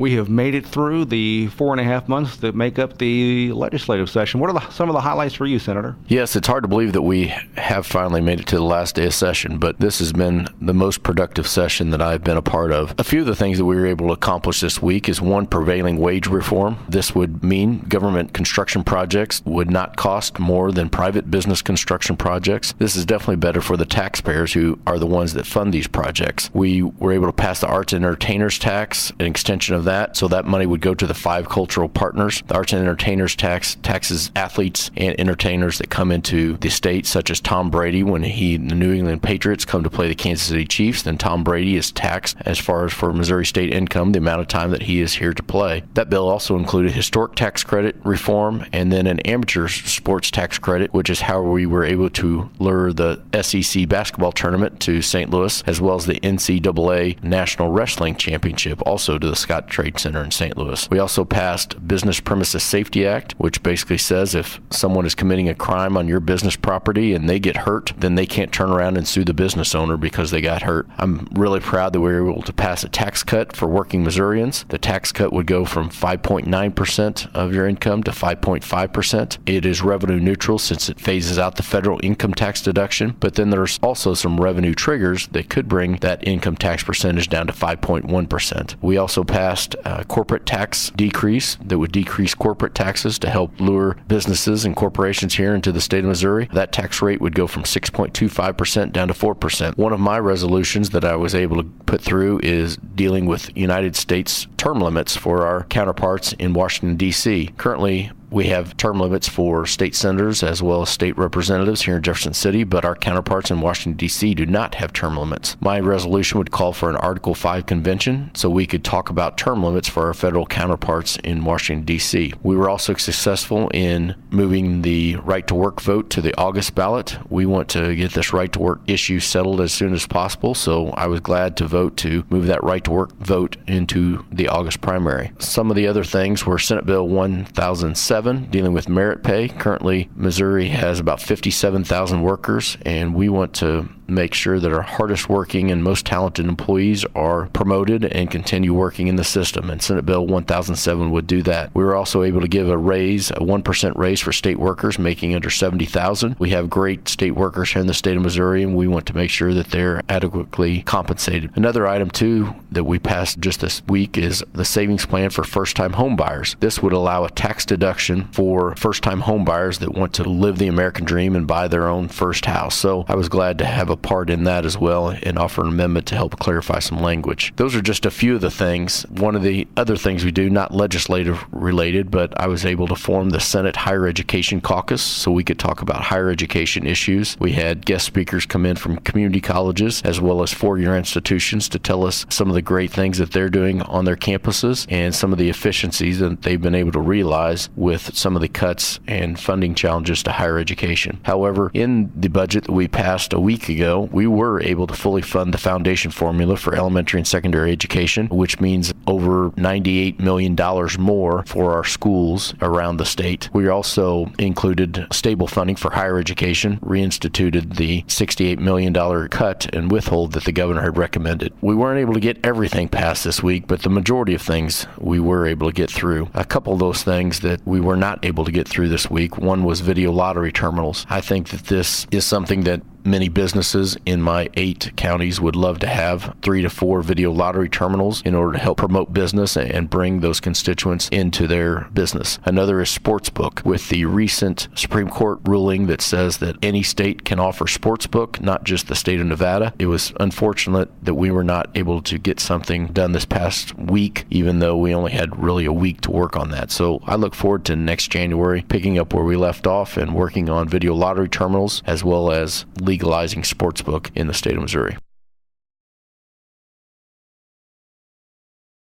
We have made it through the 4.5 months that make up the legislative session. What are some of the highlights for you, Senator? Yes, it's hard to believe that we have finally made it to the last day of session, but this has been the most productive session that I've been a part of. A few of the things that we were able to accomplish this week is one, prevailing wage reform. This would mean government construction projects would not cost more than private business construction projects. This is definitely better for the taxpayers who are the ones that fund these projects. We were able to pass the arts and entertainers tax, an extension of that, so that money would go to the 5 cultural partners. The arts and entertainers tax taxes athletes and entertainers that come into the state, such as Tom Brady. When the New England Patriots come to play the Kansas City Chiefs, then Tom Brady is taxed as far as for Missouri state income, the amount of time that he is here to play. That bill also included historic tax credit reform and then an amateur sports tax credit, which is how we were able to lure the SEC basketball tournament to St. Louis, as well as the NCAA National Wrestling Championship also to the Scott Trade Center in St. Louis. We also passed Business Premises Safety Act, which basically says if someone is committing a crime on your business property and they get hurt, then they can't turn around and sue the business owner because they got hurt. I'm really proud that we were able to pass a tax cut for working Missourians. The tax cut would go from 5.9% of your income to 5.5%. It is revenue neutral since it phases out the federal income tax deduction, but then there's also some revenue triggers that could bring that income tax percentage down to 5.1%. We also passed a corporate tax decrease that would decrease corporate taxes to help lure businesses and corporations here into the state of Missouri. That tax rate would go from 6.25% down to 4%. One of my resolutions that I was able to put through is dealing with United States term limits for our counterparts in Washington, D.C. Currently, we have term limits for state senators as well as state representatives here in Jefferson City, but our counterparts in Washington, D.C. do not have term limits. My resolution would call for an Article 5 convention so we could talk about term limits for our federal counterparts in Washington, D.C. We were also successful in moving the right-to-work vote to the August ballot. We want to get this right-to-work issue settled as soon as possible, so I was glad to vote to move that right-to-work vote into the August primary. Some of the other things were Senate Bill 1007, dealing with merit pay. Currently, Missouri has about 57,000 workers, and we want to make sure that our hardest working and most talented employees are promoted and continue working in the system, and Senate Bill 1007 would do that. We were also able to give a 1% raise for state workers making under $70,000. We have great state workers here in the state of Missouri, and we want to make sure that they're adequately compensated. Another item, too, that we passed just this week is the savings plan for first-time home buyers. This would allow a tax deduction for first-time home buyers that want to live the American dream and buy their own first house. So I was glad to have a part in that as well and offer an amendment to help clarify some language. Those are just a few of the things. One of the other things we do, not legislative related, but I was able to form the Senate Higher Education Caucus so we could talk about higher education issues. We had guest speakers come in from community colleges as well as four-year institutions to tell us some of the great things that they're doing on their campuses and some of the efficiencies that they've been able to realize with some of the cuts and funding challenges to higher education. However, in the budget that we passed a week ago, we were able to fully fund the foundation formula for elementary and secondary education, which means over $98 million more for our schools around the state. We also included stable funding for higher education, reinstituted the $68 million cut and withhold that the governor had recommended. We weren't able to get everything passed this week, but the majority of things we were able to get through. A couple of those things that we were not able to get through this week, one was video lottery terminals. I think that this is something that many businesses in my 8 counties would love to have 3 to 4 video lottery terminals in order to help promote business and bring those constituents into their business. Another is sportsbook. With the recent Supreme Court ruling that says that any state can offer sportsbook, not just the state of Nevada, it was unfortunate that we were not able to get something done this past week, even though we only had really a week to work on that. So I look forward to next January picking up where we left off and working on video lottery terminals as well as legalizing sportsbook in the state of Missouri.